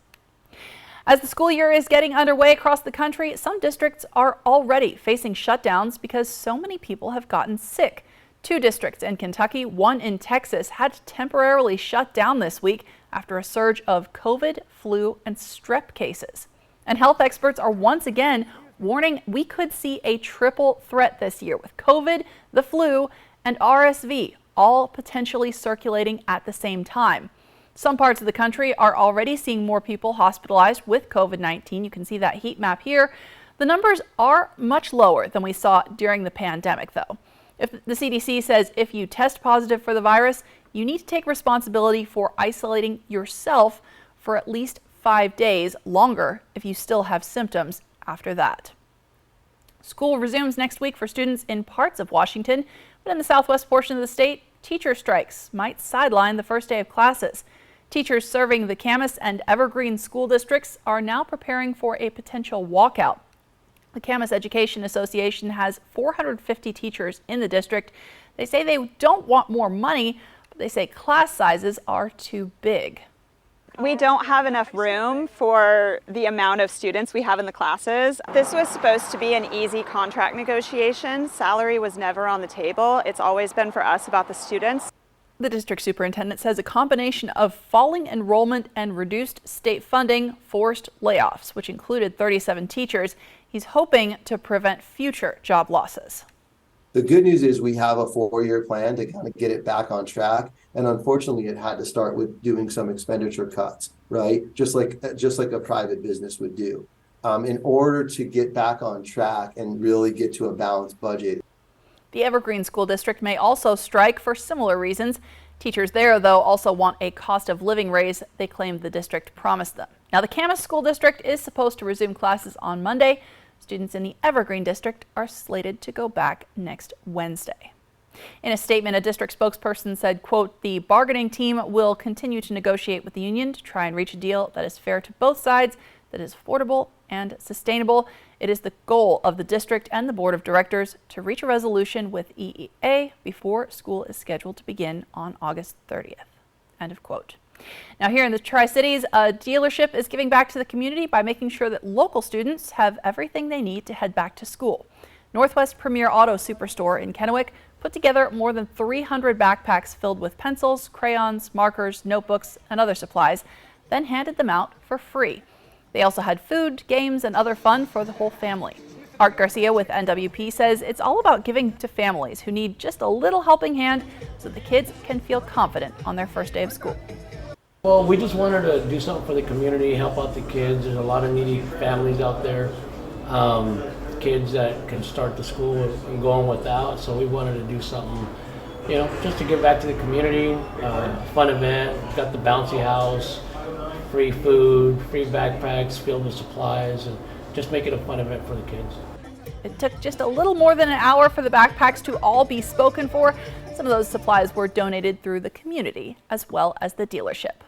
As the school year is getting underway across the country, some districts are already facing shutdowns because so many people have gotten sick. Two districts in Kentucky, one in Texas, had to temporarily shut down this week after a surge of COVID, flu, and strep cases. And health experts are once again warning we could see a triple threat this year with COVID, the flu, and RSV all potentially circulating at the same time. Some parts of the country are already seeing more people hospitalized with COVID-19. You can see that heat map here. The numbers are much lower than we saw during the pandemic, though. If the CDC says if you test positive for the virus, you need to take responsibility for isolating yourself for at least 5 days, longer if you still have symptoms after that. School resumes next week for students in parts of Washington, but in the southwest portion of the state, teacher strikes might sideline the first day of classes. Teachers serving the Camas and Evergreen school districts are now preparing for a potential walkout. The Camas Education Association has 450 teachers in the district. They say they don't want more money, but they say class sizes are too big. We don't have enough room for the amount of students we have in the classes. This was supposed to be an easy contract negotiation. Salary was never on the table. It's always been for us about the students. The district superintendent says a combination of falling enrollment and reduced state funding forced layoffs, which included 37 teachers. He's hoping to prevent future job losses. The good news is we have a 4-year plan to kind of get it back on track. And unfortunately, it had to start with doing some expenditure cuts, right? Just like a private business would do, in order to get back on track and really get to a balanced budget. The Evergreen School District may also strike for similar reasons. Teachers there, though, also want a cost of living raise they claim the district promised them. Now, the Camas School District is supposed to resume classes on Monday. Students in the Evergreen District are slated to go back next Wednesday. In a statement, a district spokesperson said, quote, "The bargaining team will continue to negotiate with the union to try and reach a deal that is fair to both sides, that is affordable and sustainable. It is the goal of the district and the board of directors to reach a resolution with EEA before school is scheduled to begin on August 30th. End of quote. Now here in the Tri-Cities, a dealership is giving back to the community by making sure that local students have everything they need to head back to school. Northwest Premier Auto Superstore in Kennewick put together more than 300 backpacks filled with pencils, crayons, markers, notebooks, and other supplies, then handed them out for free. They also had food, games, and other fun for the whole family. Art Garcia with NWP says it's all about giving to families who need just a little helping hand so the kids can feel confident on their first day of school. Well, we just wanted to do something for the community, help out the kids. There's a lot of needy families out there, kids that can start the school and go on without. So we wanted to do something, you know, just to give back to the community. Fun event, got the bouncy house, free food, free backpacks filled with supplies, and just make it a fun event for the kids. It took just a little more than an hour for the backpacks to all be spoken for. Some of those supplies were donated through the community as well as the dealership.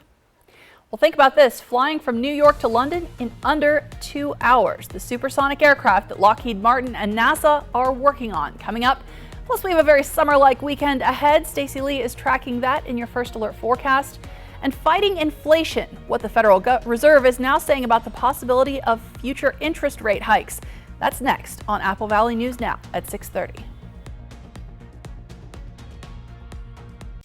Well, think about this, flying from New York to London in under 2 hours. The supersonic aircraft that Lockheed Martin and NASA are working on coming up. Plus, we have a very summer-like weekend ahead. Stacey Lee is tracking that in your First Alert forecast. And fighting inflation, what the Federal Reserve is now saying about the possibility of future interest rate hikes. That's next on Apple Valley News Now at 6:30.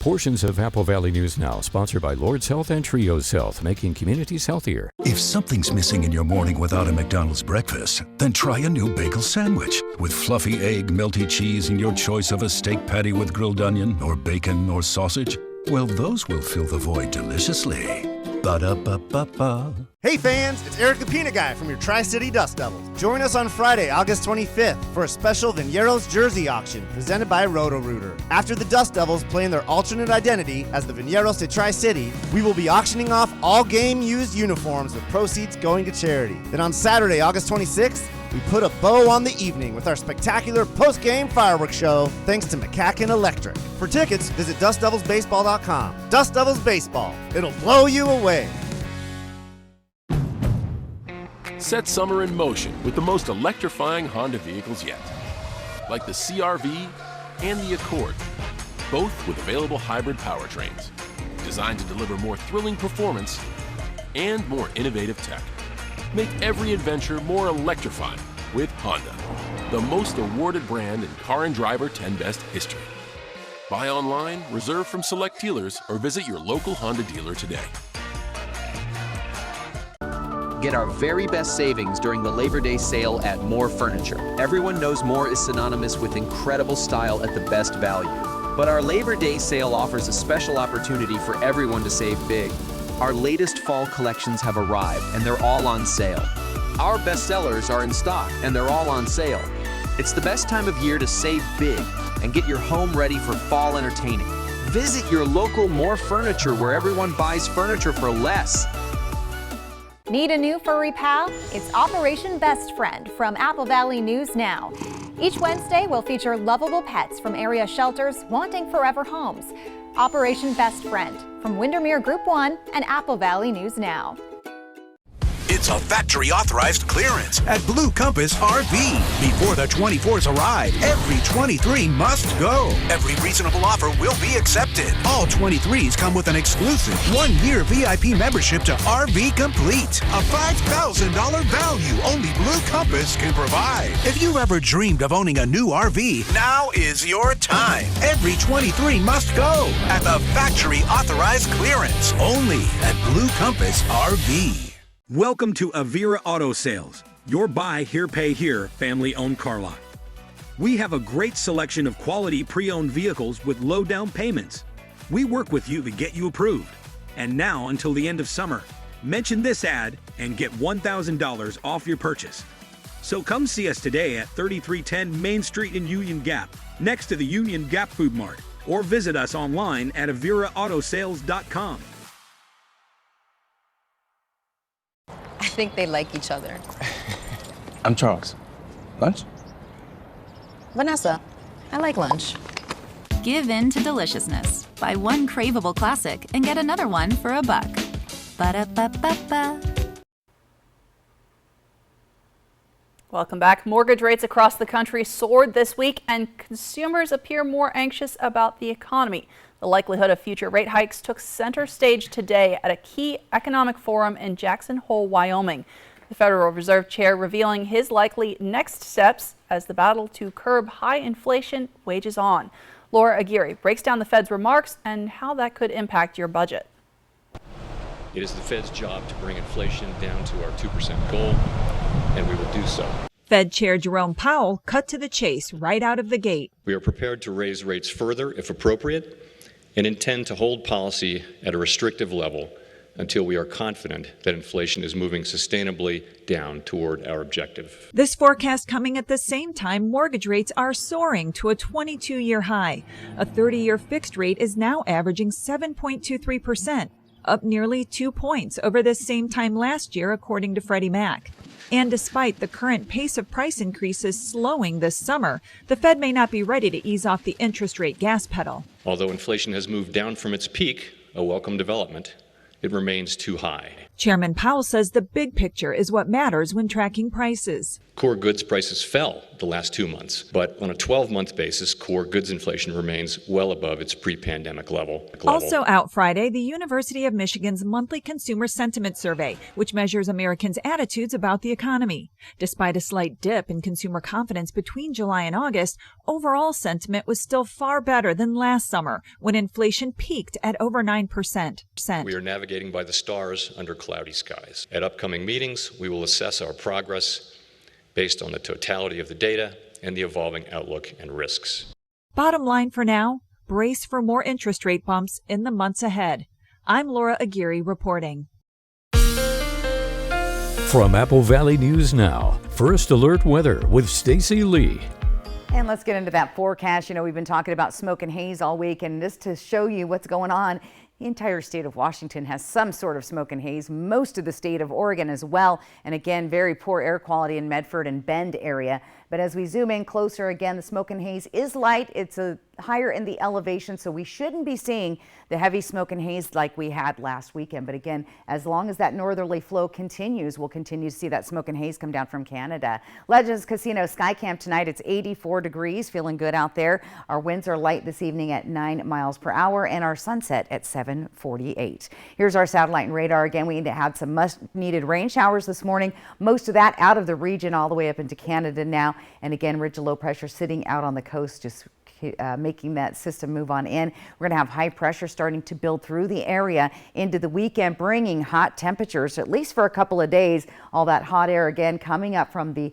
Portions of Apple Valley News Now, sponsored by Lord's Health and Trios Health, making communities healthier. If something's missing in your morning without a McDonald's breakfast, then try a new bagel sandwich. With fluffy egg, melty cheese, and your choice of a steak patty with grilled onion, or bacon, or sausage, well, those will fill the void deliciously. Ba-da-ba-ba-ba. Hey fans, it's Eric the Peanut Guy from your Tri-City Dust Devils. Join us on Friday, August 25th for a special Vineros jersey auction presented by Roto-Rooter. After the Dust Devils play in their alternate identity as the Vineros de Tri-City, we will be auctioning off all game-used uniforms with proceeds going to charity. Then on Saturday, August 26th, we put a bow on the evening with our spectacular post-game fireworks show thanks to McCacken Electric. For tickets, visit DustDevilsBaseball.com. Dust Devils Baseball. It'll blow you away. Set summer in motion with the most electrifying Honda vehicles yet. Like the CR-V and the Accord, both with available hybrid powertrains, designed to deliver more thrilling performance and more innovative tech. Make every adventure more electrifying with Honda, the most awarded brand in Car and Driver 10 Best history. Buy online, reserve from select dealers, or visit your local Honda dealer today. Get our very best savings during the Labor Day sale at More Furniture. Everyone knows More is synonymous with incredible style at the best value. But our Labor Day sale offers a special opportunity for everyone to save big. Our latest fall collections have arrived and they're all on sale. Our bestsellers are in stock and they're all on sale. It's the best time of year to save big and get your home ready for fall entertaining. Visit your local More Furniture where everyone buys furniture for less. Need a new furry pal? It's Operation Best Friend from Apple Valley News Now. Each Wednesday, we'll feature lovable pets from area shelters wanting forever homes. Operation Best Friend from Windermere Group 1 and Apple Valley News Now. It's a factory-authorized clearance at Blue Compass RV. Before the 24s arrive, every 23 must go. Every reasonable offer will be accepted. All 23s come with an exclusive 1-year VIP membership to RV Complete. A $5,000 value only Blue Compass can provide. If you've ever dreamed of owning a new RV, now is your time. Every 23 must go at the factory-authorized clearance. Only at Blue Compass RV. Welcome to Avira Auto Sales, your buy here, pay here, family-owned car lot. We have a great selection of quality pre-owned vehicles with low down payments. We work with you to get you approved. And now until the end of summer, mention this ad and get $1,000 off your purchase. So come see us today at 3310 Main Street in Union Gap, next to the Union Gap Food Mart, or visit us online at aviraAutosales.com. I think they like each other. I'm Charles. Lunch? Vanessa, I like lunch. Give in to deliciousness. Buy one craveable classic and get another one for $1. Ba-da-ba-ba-ba. Welcome back. Mortgage rates across the country soared this week, and consumers appear more anxious about the economy. The likelihood of future rate hikes took center stage today at a key economic forum in Jackson Hole, Wyoming. The Federal Reserve Chair revealing his likely next steps as the battle to curb high inflation wages on. Laura Aguirre breaks down the Fed's remarks and how that could impact your budget. It is the Fed's job to bring inflation down to our 2% goal, and we will do so. Fed Chair Jerome Powell cut to the chase right out of the gate. We are prepared to raise rates further if appropriate and intend to hold policy at a restrictive level until we are confident that inflation is moving sustainably down toward our objective. This forecast coming at the same time mortgage rates are soaring to a 22-year high. A 30-year fixed rate is now averaging 7.23%, up nearly 2 points over this same time last year, according to Freddie Mac. And despite the current pace of price increases slowing this summer, the Fed may not be ready to ease off the interest rate gas pedal. Although inflation has moved down from its peak, a welcome development, it remains too high. Chairman Powell says the big picture is what matters when tracking prices. Core goods prices fell the last 2 months, but on a 12-month basis, core goods inflation remains well above its pre-pandemic level. Also out Friday, the University of Michigan's monthly consumer sentiment survey, which measures Americans' attitudes about the economy. Despite a slight dip in consumer confidence between July and August, overall sentiment was still far better than last summer, when inflation peaked at over 9%. We are navigating by the stars under cloudy skies. At upcoming meetings, we will assess our progress based on the totality of the data and the evolving outlook and risks. Bottom line for now, brace for more interest rate bumps in the months ahead. I'm Laura Aguirre reporting. From Apple Valley News Now, First Alert Weather with Stacy Lee. And let's get into that forecast. You know, we've been talking about smoke and haze all week, and just to show you what's going on, the entire state of Washington has some sort of smoke and haze, most of the state of Oregon as well. And again, very poor air quality in Medford and Bend area. But as we zoom in closer, again, the smoke and haze is light. It's higher in the elevation, so we shouldn't be seeing the heavy smoke and haze like we had last weekend. But again, as long as that northerly flow continues, we'll continue to see that smoke and haze come down from Canada. Legends Casino Sky Camp tonight, it's 84 degrees, feeling good out there. Our winds are light this evening at 9 miles per hour and our sunset at 7:48. Here's our satellite and radar. Again, we had some much needed rain showers this morning. Most of that out of the region all the way up into Canada now. And again, ridge of low pressure sitting out on the coast, just making that system move on in. We're going to have high pressure starting to build through the area into the weekend, bringing hot temperatures, at least for a couple of days. All that hot air again coming up from the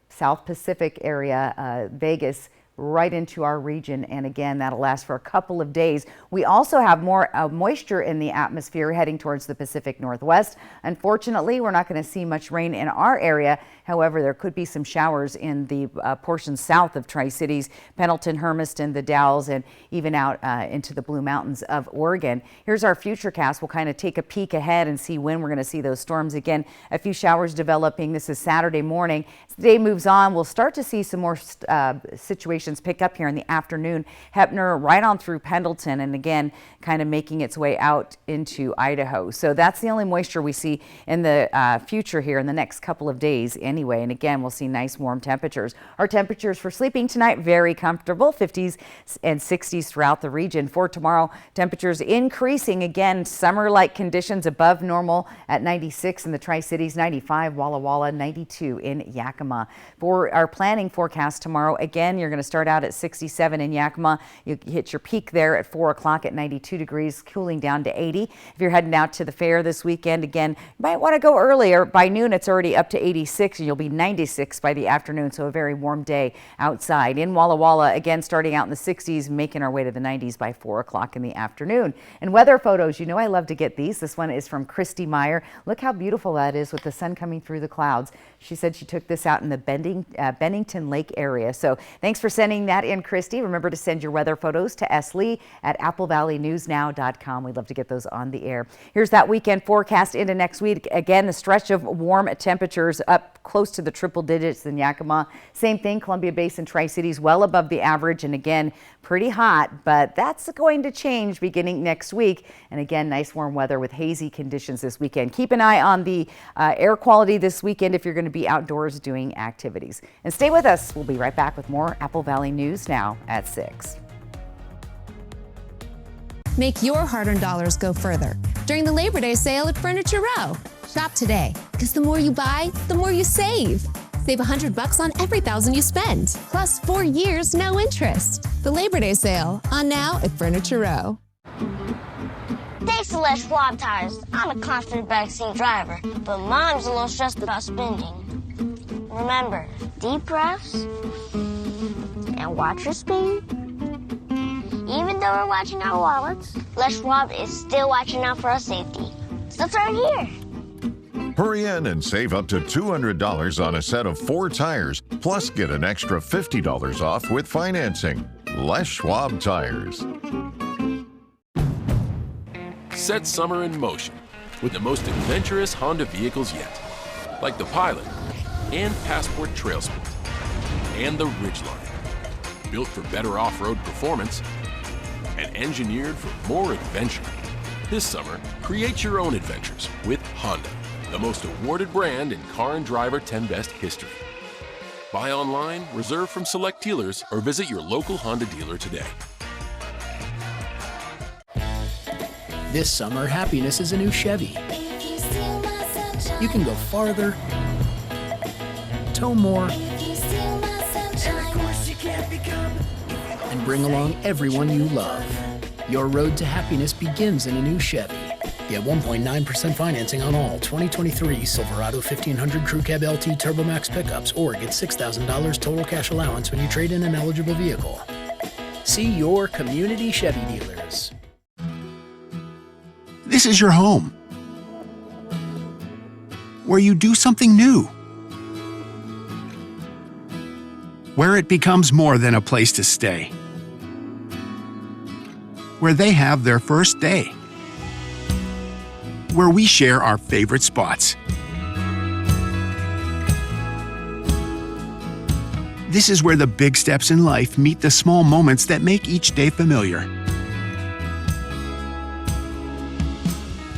South Pacific area, Vegas, right into our region, and again that'll last for a couple of days. We also have more moisture in the atmosphere heading towards the Pacific Northwest. Unfortunately, we're not going to see much rain in our area. However, there could be some showers in the portions south of Tri-Cities, Pendleton, Hermiston, the Dalles, and even out into the Blue Mountains of Oregon. Here's our futurecast. We'll kind of take a peek ahead and see when we're going to see those storms again. A few showers developing. This is Saturday morning. As the day moves on, we'll start to see some more situations pick up here in the afternoon. Heppner right on through Pendleton, and again kind of making its way out into Idaho. So that's the only moisture we see in the future here in the next couple of days anyway. And again, we'll see nice warm temperatures. Our temperatures for sleeping tonight, very comfortable, 50s and 60s throughout the region. For tomorrow, temperatures increasing again, summer-like conditions above normal at 96 in the Tri-Cities, 95 Walla Walla, 92 in Yakima. For our planning forecast tomorrow, again, you're going to start out at 67 in Yakima. You hit your peak there at 4 o'clock at 92 degrees, cooling down to 80. If you're heading out to the fair this weekend, again, you might want to go earlier. By noon, it's already up to 86, and you'll be 96 by the afternoon, so a very warm day outside. In Walla Walla, again, starting out in the 60s, making our way to the 90s by 4 o'clock in the afternoon. And weather photos, you know I love to get these. This one is from Christy Meyer. Look how beautiful that is with the sun coming through the clouds. She said she took this out in the Bennington Lake area. So thanks for sending that in, Christy. Remember to send your weather photos to slee@applevalleyNewsNow.com. We'd love to get those on the air. Here's that weekend forecast into next week. Again, the stretch of warm temperatures up close to the triple digits in Yakima. Same thing, Columbia Basin, Tri-Cities well above the average, and again, pretty hot, but that's going to change beginning next week. And again, nice warm weather with hazy conditions this weekend. Keep an eye on the air quality this weekend if you're going to be outdoors doing activities. And stay with us. We'll be right back with more Apple Valley News Now at 6. Make your hard-earned dollars go further during the Labor Day sale at Furniture Row. Shop today, because the more you buy, the more you save. Save $100 on every $1,000 you spend, plus 4 years, no interest. The Labor Day sale, on now at Furniture Row. Thanks to Les Schwab Tires, I'm a confident backseat driver, but Mom's a little stressed about spending. Remember, deep breaths and watch your speed. Even though we're watching our wallets, Les Schwab is still watching out for our safety. So turn here. Hurry in and save up to $200 on a set of 4 tires, plus get an extra $50 off with financing. Les Schwab Tires. Set summer in motion with the most adventurous Honda vehicles yet, like the Pilot and Passport Trail Sport and the Ridgeline, built for better off-road performance and engineered for more adventure. This summer, create your own adventures with Honda, the most awarded brand in Car and Driver 10 Best history. Buy online, reserve from select dealers, or visit your local Honda dealer today. This summer, happiness is a new Chevy. You can go farther, tow more, and bring along everyone you love. Your road to happiness begins in a new Chevy. Get 1.9% financing on all 2023 Silverado 1500 Crew Cab LT TurboMax pickups, or get $6,000 total cash allowance when you trade in an eligible vehicle. See your community Chevy dealers. This is your home, where you do something new, where it becomes more than a place to stay, where they have their first day, where we share our favorite spots. This is where the big steps in life meet the small moments that make each day familiar.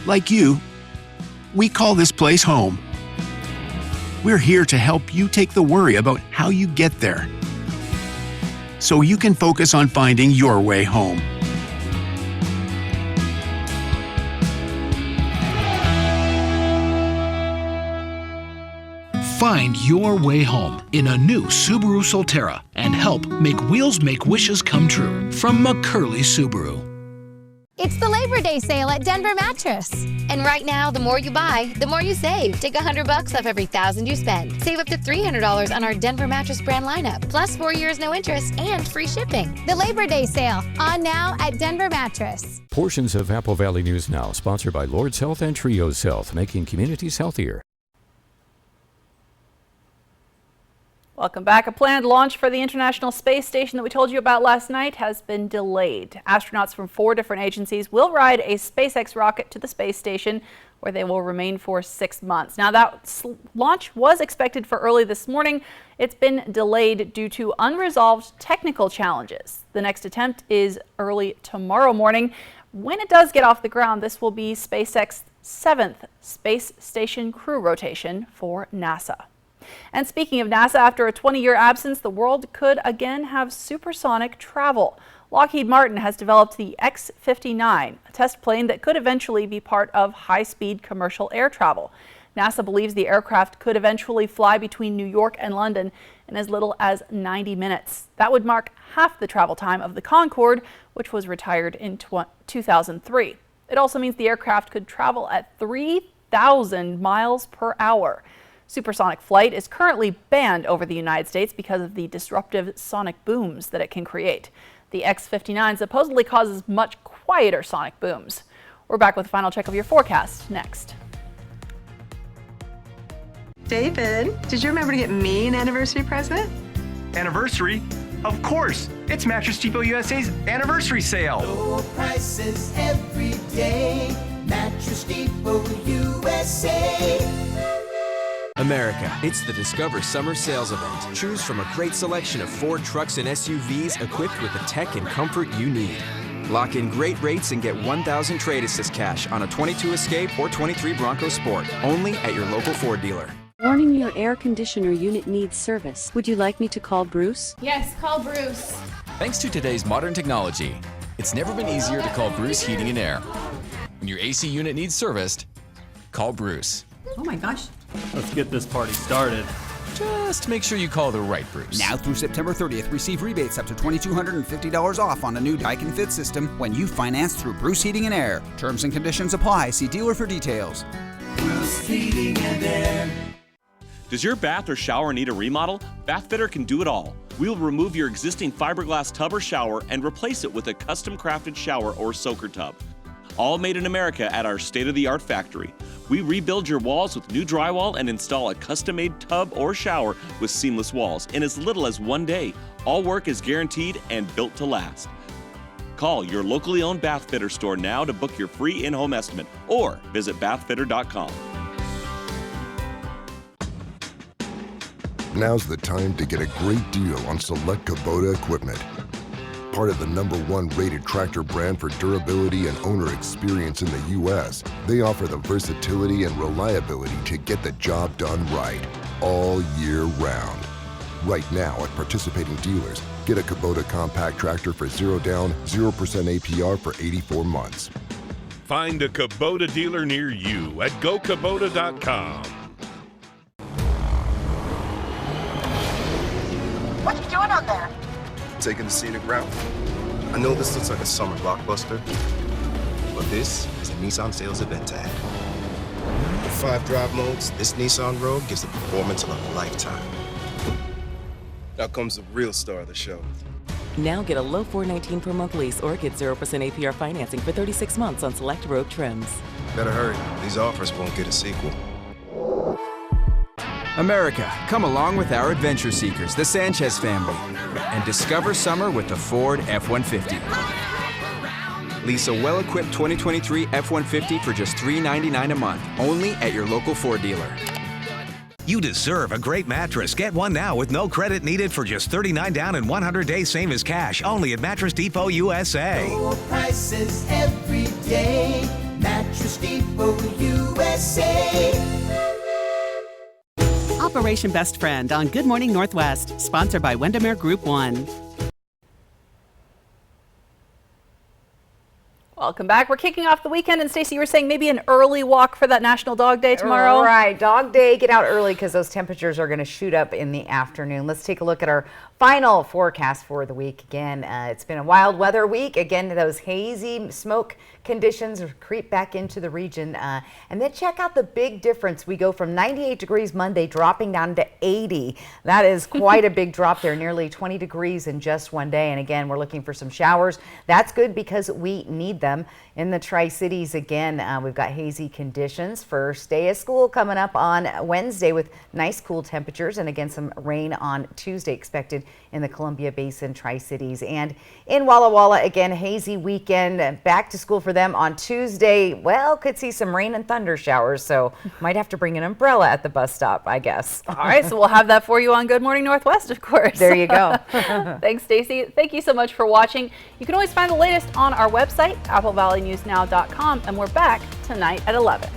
Like you, we call this place home. We're here to help you take the worry about how you get there, so you can focus on finding your way home. Find your way home in a new Subaru Solterra and help make wheels make wishes come true from McCurley Subaru. It's the Labor Day sale at Denver Mattress. And right now, the more you buy, the more you save. Take $100 off every $1,000 you spend. Save up to $300 on our Denver Mattress brand lineup, plus 4 years no interest and free shipping. The Labor Day sale, on now at Denver Mattress. Portions of Apple Valley News Now, sponsored by Lord's Health and Trios Health, making communities healthier. Welcome back. A planned launch for the International Space Station that we told you about last night has been delayed. Astronauts from 4 different agencies will ride a SpaceX rocket to the space station, where they will remain for 6 months. Now, that launch was expected for early this morning. It's been delayed due to unresolved technical challenges. The next attempt is early tomorrow morning. When it does get off the ground, this will be SpaceX's 7th space station crew rotation for NASA. And speaking of NASA, after a 20-year absence, the world could again have supersonic travel. Lockheed Martin has developed the X-59, a test plane that could eventually be part of high-speed commercial air travel. NASA believes the aircraft could eventually fly between New York and London in as little as 90 minutes. That would mark half the travel time of the Concorde, which was retired in 2003. It also means the aircraft could travel at 3,000 miles per hour. Supersonic flight is currently banned over the United States because of the disruptive sonic booms that it can create. The X-59 supposedly causes much quieter sonic booms. We're back with a final check of your forecast next. David, did you remember to get me an anniversary present? Anniversary? Of course! It's Mattress Depot USA's anniversary sale. Low prices every day. Mattress Depot USA. America, it's the Discover Summer Sales Event. Choose from a great selection of Ford trucks and SUVs equipped with the tech and comfort you need. Lock in great rates and get $1,000 trade assist cash on a 22 Escape or 23 Bronco Sport, only at your local Ford dealer. Warning, your air conditioner unit needs service. Would you like me to call Bruce? Yes, call Bruce. Thanks to today's modern technology, it's never been easier to call Bruce Heating and Air. When your AC unit needs serviced, call Bruce. Oh my gosh. Let's get this party started. Just make sure you call the right Bruce. Now through September 30th, receive rebates up to $2,250 off on a new Daikin Fit system when you finance through Bruce Heating and Air. Terms and conditions apply. See dealer for details. Bruce Heating and Air. Does your bath or shower need a remodel? Bathfitter can do it all. We will remove your existing fiberglass tub or shower and replace it with a custom crafted shower or soaker tub. All made in America at our state-of-the-art factory. We rebuild your walls with new drywall and install a custom-made tub or shower with seamless walls in as little as 1 day. All work is guaranteed and built to last. Call your locally owned Bathfitter store now to book your free in-home estimate or visit bathfitter.com. Now's the time to get a great deal on select Kubota equipment. Part of the #1 rated tractor brand for durability and owner experience in the U.S., they offer the versatility and reliability to get the job done right, all year round. Right now at participating dealers, get a Kubota compact tractor for 0 down, 0% APR for 84 months. Find a Kubota dealer near you at gokubota.com. What you doing out there? Taking the scenic route. I know this looks like a summer blockbuster, but this is a Nissan sales event tag. With 5 drive modes, this Nissan Rogue gives the performance of a lifetime. Now comes the real star of the show. Now get a low $419 per month lease or get 0% APR financing for 36 months on select Rogue trims. Better hurry. These offers won't get a sequel. America, come along with our adventure seekers, the Sanchez family, and discover summer with the Ford F-150. Lease a well-equipped 2023 F-150 for just $399 a month, only at your local Ford dealer. You deserve a great mattress. Get one now with no credit needed for just $39 down and 100 days same as cash, only at Mattress Depot USA. Low prices every day. Mattress Depot USA. Operation Best Friend on Good Morning Northwest, sponsored by Windermere Group 1. Welcome back. We're kicking off the weekend, and Stacey, you were saying maybe an early walk for that National Dog Day tomorrow? Right, Dog Day, get out early because those temperatures are going to shoot up in the afternoon. Let's take a look at our final forecast for the week. Again, it's been a wild weather week. Again, those hazy smoke conditions creep back into the region. And then check out the big difference. We go from 98 degrees Monday dropping down to 80. That is quite a big drop there, nearly 20 degrees in just one day. And again, we're looking for some showers. That's good because we need them. In the Tri-Cities, again, we've got hazy conditions. First day of school coming up on Wednesday with nice cool temperatures, and again some rain on Tuesday expected in the Columbia Basin, Tri-Cities. And in Walla Walla, again, hazy weekend. Back to school for them on Tuesday. Well, could see some rain and thunder showers, so might have to bring an umbrella at the bus stop, I guess. All right, so we'll have that for you on Good Morning Northwest, of course. There you go. Thanks, Stacey. Thank you so much for watching. You can always find the latest on our website, applevalley.com, and we're back tonight at 11.